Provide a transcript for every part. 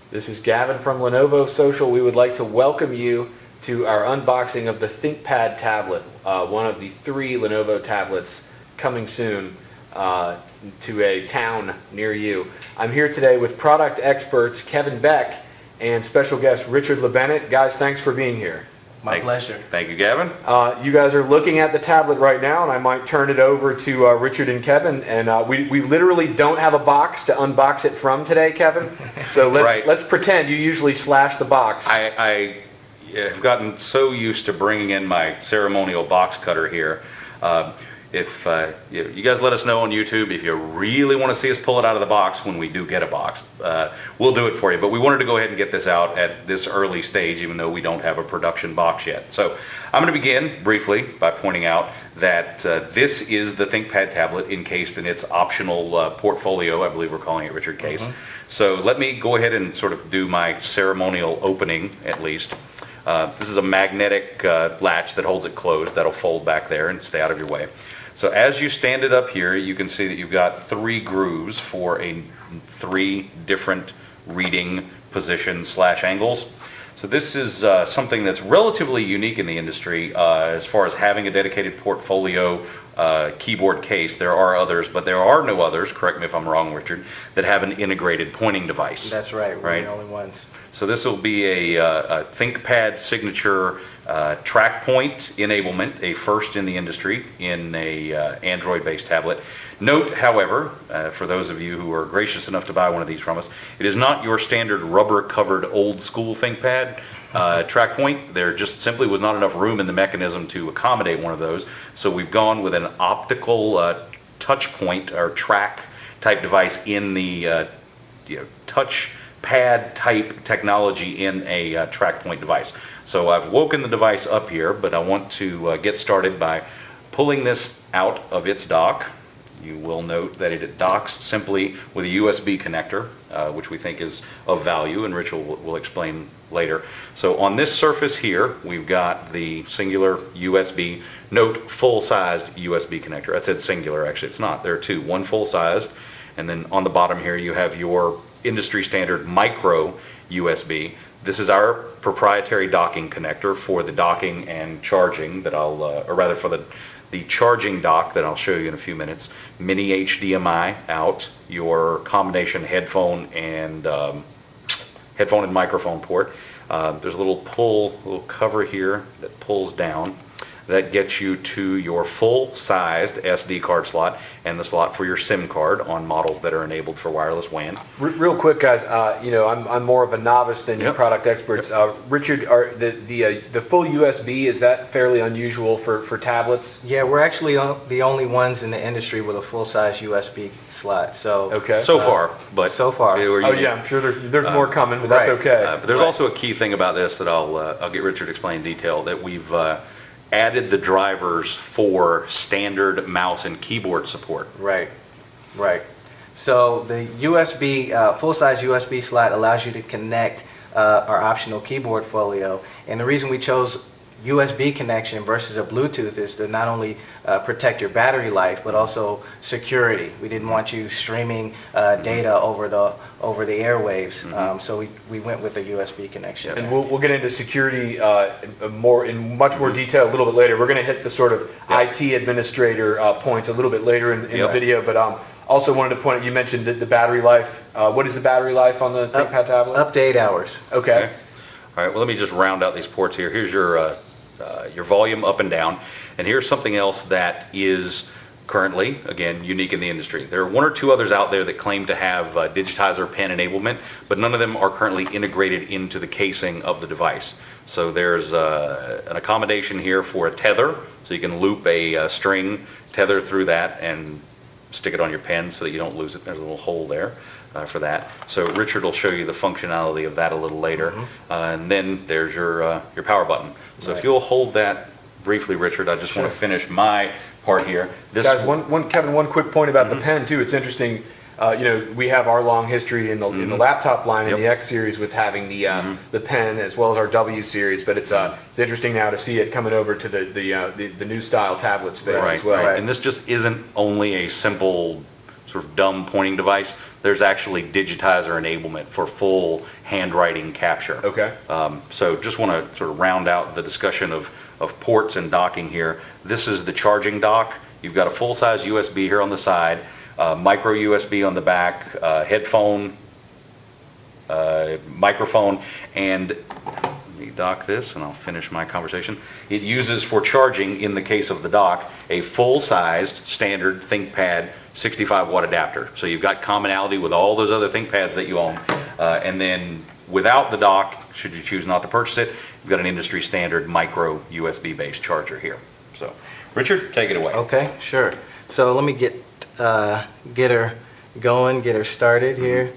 This is Gavin from Lenovo Social. We would like to welcome you to our unboxing of the ThinkPad tablet, one of the 3 Lenovo tablets coming soon to a town near you. I'm here today with product experts Kevin Beck and special guest Richard LeBennett. Guys, thanks for being here. My pleasure. Thank you, Gavin. You guys are looking at the tablet right now, and I might turn it over to Richard and Kevin. And we literally don't have a box to unbox it from today, Kevin. So let's pretend you usually slash the box. I have gotten so used to bringing in my ceremonial box cutter here. If you guys let us know on YouTube if you really want to see us pull it out of the box when we do get a box, we'll do it for you. But we wanted to go ahead and get this out at this early stage, even though we don't have a production box yet. So I'm going to begin briefly by pointing out that this is the ThinkPad tablet encased in its optional portfolio. I believe we're calling it Richard case. So let me go ahead and sort of do my ceremonial opening at least. This is a magnetic latch that holds it closed. That'll fold back there and stay out of your way. So as you stand it up here, you can see that you've got 3 grooves for 3 different reading positions / angles. So this is something that's relatively unique in the industry as far as having a dedicated portfolio keyboard case. There are others, but there are no others, correct me if I'm wrong, Richard, that have an integrated pointing device. That's right, we're the only ones. So this will be a ThinkPad signature track point enablement, a first in the industry in a Android-based tablet. Note, however, for those of you who are gracious enough to buy one of these from us, it is not your standard rubber-covered old-school ThinkPad track point. There just simply was not enough room in the mechanism to accommodate one of those, so we've gone with an optical touch point or track type device in the touch pad type technology in a track point device. So I've woken the device up here, but I want to get started by pulling this out of its dock. You will note that it docks simply with a USB connector, which we think is of value, and Rich will explain later. So on this surface here, we've got the singular USB, note full-sized USB connector. I said singular, actually it's not. There are 2, one full-sized, and then on the bottom here you have your industry standard micro USB. This is our proprietary docking connector for the docking and charging that I'll, or rather for the charging dock that I'll show you in a few minutes. Mini HDMI out, your combination headphone and microphone port. There's a little cover here that pulls down. That gets you to your full-sized SD card slot and the slot for your SIM card on models that are enabled for wireless WAN. Real quick, guys, I'm more of a novice than you product experts. Richard, the full USB, is that fairly unusual for tablets? Yeah, we're actually the only ones in the industry with a full-size USB slot. So okay. So far, but so far. Oh yeah, I'm sure there's more coming, but that's okay. But there's also a key thing about this that I'll get Richard to explain in detail, that we've added the drivers for standard mouse and keyboard support. Right. So the USB, full-size USB slot allows you to connect our optional keyboard folio, and the reason we chose USB connection versus a Bluetooth is to not only protect your battery life, but also security. We didn't want you streaming data over the airwaves, so we went with a USB connection. And we'll get into security in much more detail a little bit later. We're going to hit the sort of IT administrator points a little bit later in the video, but also wanted to point out, you mentioned the battery life. What is the battery life on the ThinkPad tablet? Up to 8 hours. Okay. All right, well, let me just round out these ports here. Here's your volume up and down, and here's something else that is currently, again, unique in the industry. There are 1 or 2 others out there that claim to have digitizer pen enablement, but none of them are currently integrated into the casing of the device. So there's an accommodation here for a tether, so you can loop a string tether through that and stick it on your pen so that you don't lose it. There's a little hole there for that. So Richard will show you the functionality of that a little later. And then there's your power button. So if you'll hold that briefly, Richard, I just want to finish my part here. Guys, Kevin, one quick point about the pen too. It's interesting. We have our long history in the laptop line in the X series with having the pen as well as our W series, but it's interesting now to see it coming over to the new style tablet space as well. And this just isn't only a simple sort of dumb pointing device. There's actually digitizer enablement for full handwriting capture. Okay. So just want to sort of round out the discussion of ports and docking here. This is the charging dock. You've got a full-size USB here on the side, micro USB on the back, headphone, microphone, and let me dock this and I'll finish my conversation. It uses for charging, in the case of the dock, a full-sized standard ThinkPad 65-watt adapter. So you've got commonality with all those other ThinkPads that you own. And then without the dock, should you choose not to purchase it, you've got an industry standard micro USB-based charger here. So, Richard, take it away. Okay, sure. So let me get her going, get her started here.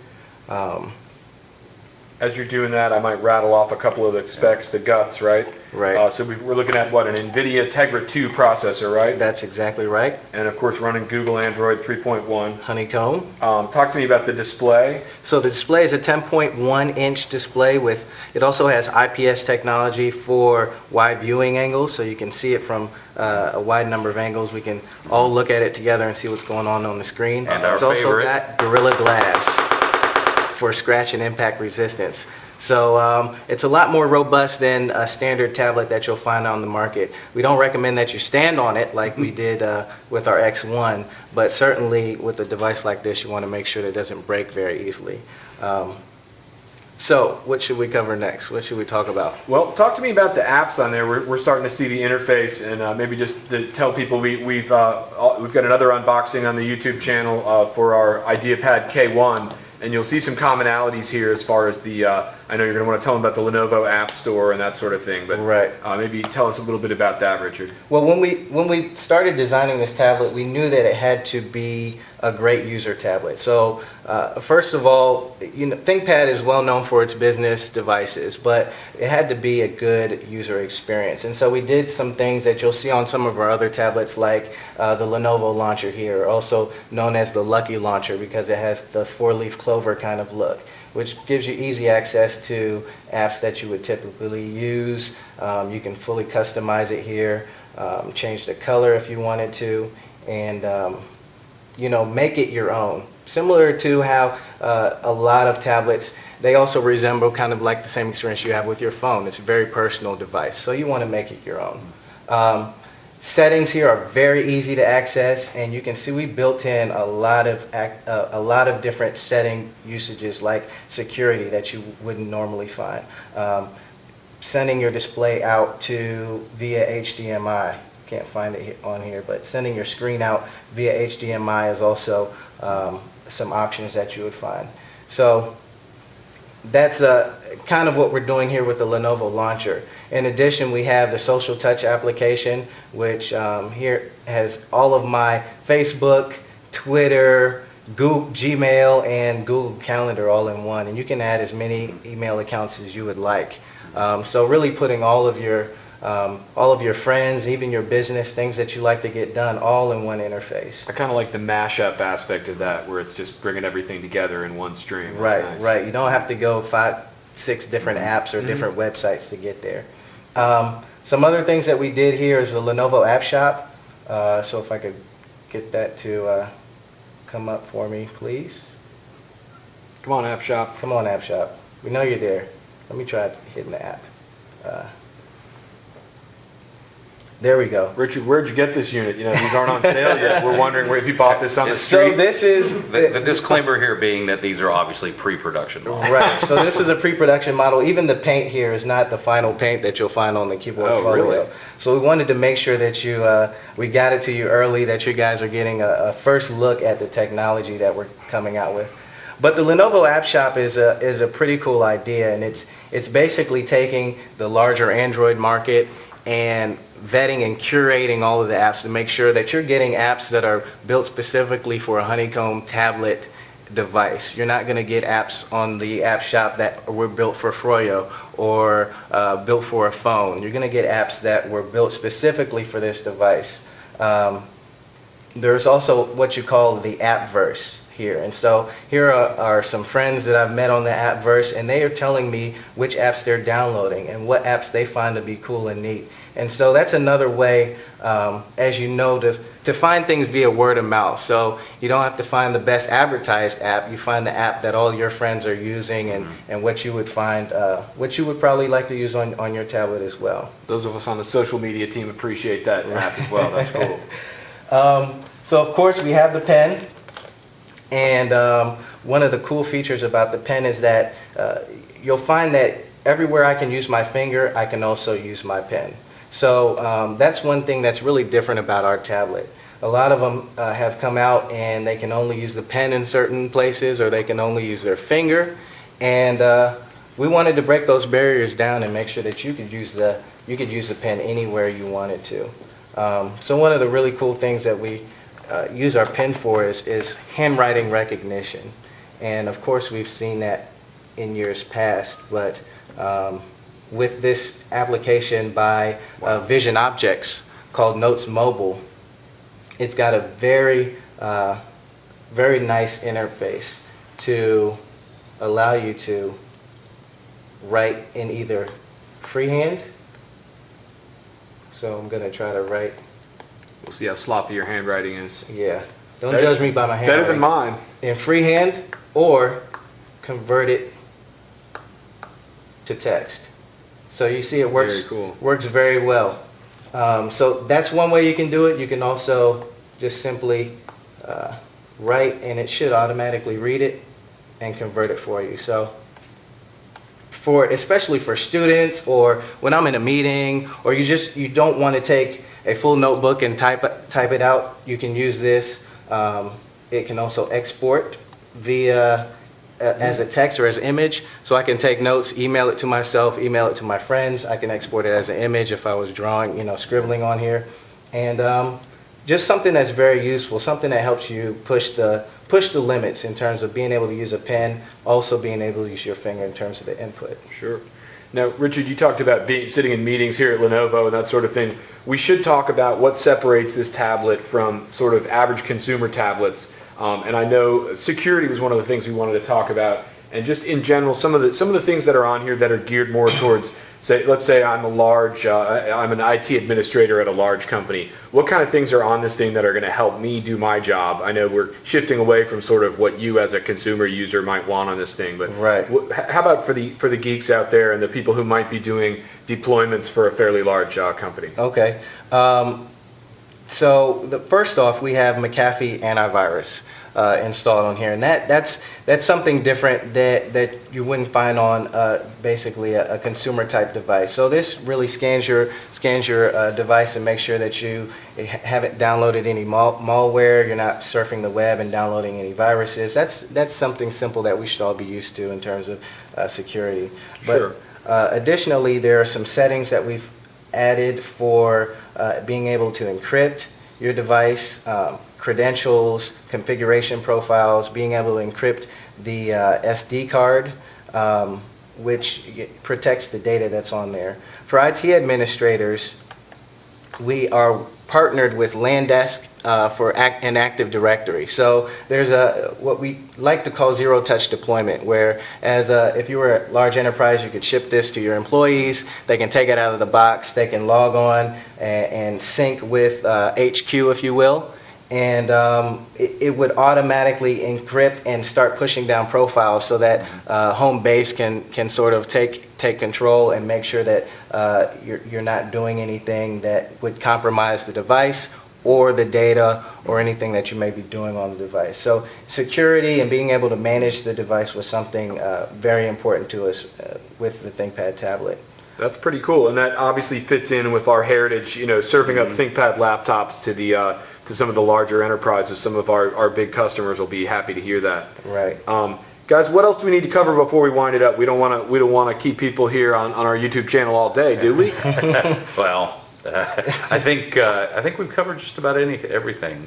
As you're doing that, I might rattle off a couple of the specs, the guts, right? Right. So we're looking at what, an NVIDIA Tegra 2 processor, right? That's exactly right. And of course running Google Android 3.1. Honeycomb. Talk to me about the display. So the display is a 10.1-inch display with, it also has IPS technology for wide viewing angles, so you can see it from a wide number of angles. We can all look at it together and see what's going on the screen. And our it's also favorite. got Gorilla Glass for scratch and impact resistance. So it's a lot more robust than a standard tablet that you'll find on the market. We don't recommend that you stand on it like we did with our X1, but certainly with a device like this, you want to make sure that it doesn't break very easily. So what should we cover next? What should we talk about? Well, talk to me about the apps on there. We're starting to see the interface, and maybe just tell people we've got another unboxing on the YouTube channel for our IdeaPad K1. And you'll see some commonalities here as far as the, I know you're going to want to tell them about the Lenovo App Store and that sort of thing, but right. Maybe tell us a little bit about that, Richard. Well, when we started designing this tablet, we knew that it had to be a great user tablet. So first of all, ThinkPad is well known for its business devices, but it had to be a good user experience. And so we did some things that you'll see on some of our other tablets, like the Lenovo launcher here, also known as the Lucky Launcher because it has the four-leaf clover kind of look, which gives you easy access to apps that you would typically use. You can fully customize it here, change the color if you wanted to, and make it your own. Similar to how a lot of tablets, they also resemble kind of like the same experience you have with your phone. It's a very personal device, so you want to make it your own. Settings here are very easy to access, and you can see we built in a lot of different setting usages like security that you wouldn't normally find. Sending your display out via HDMI. Can't find it on here, but sending your screen out via HDMI is also some options that you would find. So that's kind of what we're doing here with the Lenovo launcher. In addition, we have the Social Touch application, which here has all of my Facebook, Twitter, Google, Gmail, and Google Calendar all in one. And you can add as many email accounts as you would like. So really putting all of your friends, even your business, things that you like to get done, all in one interface. I kind of like the mashup aspect of that, where it's just bringing everything together in one stream. That's Right, nice. right. You don't have to go 5, 6 different apps or different websites to get there. Some other things that we did here is the Lenovo App Shop. So if I could get that to come up for me, please. Come on, App Shop. Come on, App Shop. We know you're there. Let me try hitting the app. There we go. Richard, where'd you get this unit? These aren't on sale yet. We're wondering if you bought this on the So street. this is The disclaimer here being that these are obviously pre-production models. right. So this is a pre-production model. Even the paint here is not the final paint that you'll find on the keyboard Oh, folio. really? So we wanted to make sure that we got it to you early, that you guys are getting a first look at the technology that we're coming out with. But the Lenovo App Shop is a pretty cool idea, and it's basically taking the larger Android market and vetting and curating all of the apps to make sure that you're getting apps that are built specifically for a Honeycomb tablet device. You're not going to get apps on the App Shop that were built for Froyo or built for a phone. You're going to get apps that were built specifically for this device. There's also what you call the Appverse here. And so here are some friends that I've met on the Appverse, and they are telling me which apps they're downloading and what apps they find to be cool and neat. And so that's another way, as you know, to find things via word of mouth. So you don't have to find the best advertised app. You find the app that all your friends are using, and what you would find, what you would probably like to use on your tablet as well. Those of us on the social media team appreciate that app as well. That's cool. So of course we have the pen, and one of the cool features about the pen is that you'll find that everywhere I can use my finger, I can also use my pen. So that's one thing that's really different about our tablet. A lot of them have come out and they can only use the pen in certain places, or they can only use their finger. And we wanted to break those barriers down and make sure that you could use the pen anywhere you wanted to. So one of the really cool things that we use our pen for is handwriting recognition. And of course we've seen that in years past, but with this application by Vision Objects called Notes Mobile, it's got a very nice interface to allow you to write in either freehand. So I'm going to try to write. We'll see how sloppy your handwriting is. Yeah, don't judge me by my handwriting. Better than mine. In freehand, or convert it to text. So you see it works, Very cool. works very well. So that's one way you can do it. You can also just simply write, and it should automatically read it and convert it for you. So especially for students, or when I'm in a meeting, or you don't want to take a full notebook and type it out, you can use this. It can also export via as a text or as an image, so I can take notes, email it to myself, email it to my friends. I can export it as an image if I was drawing, scribbling on here. And just something that's very useful, something that helps you push the limits in terms of being able to use a pen, also being able to use your finger in terms of the input. Sure. Now, Richard, you talked about sitting in meetings here at Lenovo and that sort of thing. We should talk about what separates this tablet from sort of average consumer tablets. And I know security was one of the things we wanted to talk about, and just in general, some of the things that are on here that are geared more towards, let's say I'm I'm an IT administrator at a large company. What kind of things are on this thing that are going to help me do my job? I know we're shifting away from sort of what you as a consumer user might want on this thing, but right. How about for the geeks out there and the people who might be doing deployments for a fairly large company? Okay. So first off, we have McAfee antivirus installed on here, and that's something different that you wouldn't find on basically a consumer type device. So this really scans your device and makes sure that you haven't downloaded any malware, you're not surfing the web and downloading any viruses. That's something simple that we should all be used to in terms of security. Sure. But additionally, there are some settings that we've added for being able to encrypt your device, credentials, configuration profiles, being able to encrypt the SD card, which protects the data that's on there. For IT administrators, we are partnered with Landesk for an Active Directory. So there's what we like to call zero-touch deployment, where if you were a large enterprise, you could ship this to your employees. They can take it out of the box. They can log on and sync with HQ, if you will. And it would automatically encrypt and start pushing down profiles so that home base can sort of take control and make sure that you're not doing anything that would compromise the device or the data or anything that you may be doing on the device. So security and being able to manage the device was something very important to us with the ThinkPad tablet. That's pretty cool, and that obviously fits in with our heritage, serving up ThinkPad laptops to some of the larger enterprises. Some of our big customers will be happy to hear that. Right. Guys, what else do we need to cover before we wind it up? We don't want to keep people here on our YouTube channel all day, do we? Well, I think we've covered just about everything.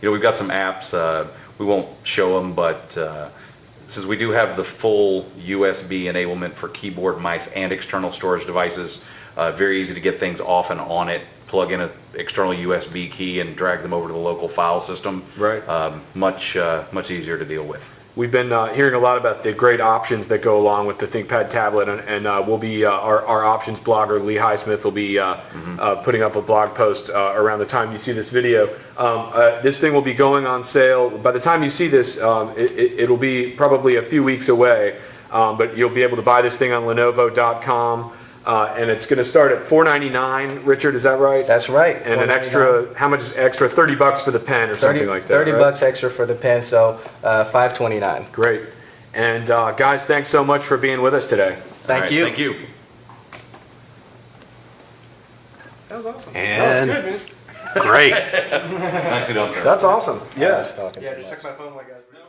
We've got some apps. We won't show them, but since we do have the full USB enablement for keyboard, mice, and external storage devices, very easy to get things off and on it. Plug in an external USB key and drag them over to the local file system. Right. Much easier to deal with. we've been hearing a lot about the great options that go along with the ThinkPad tablet, and we'll be our options blogger Lee Highsmith will be putting up a blog post around the time you see this video. This thing will be going on sale by the time you see this. It'll be probably a few weeks away, but you'll be able to buy this thing on Lenovo.com. And it's going to start at $499. Richard, is that right? That's right. And an extra, how much is extra? $30 for the pen or something like that. $30 bucks extra for the pen, so $529. Great. And guys, thanks so much for being with us today. Thank you. Thank you. That was awesome. And that was good, man. great. Nicely done, sir. That's awesome. I was talking Yeah, too just much. check my phone like I.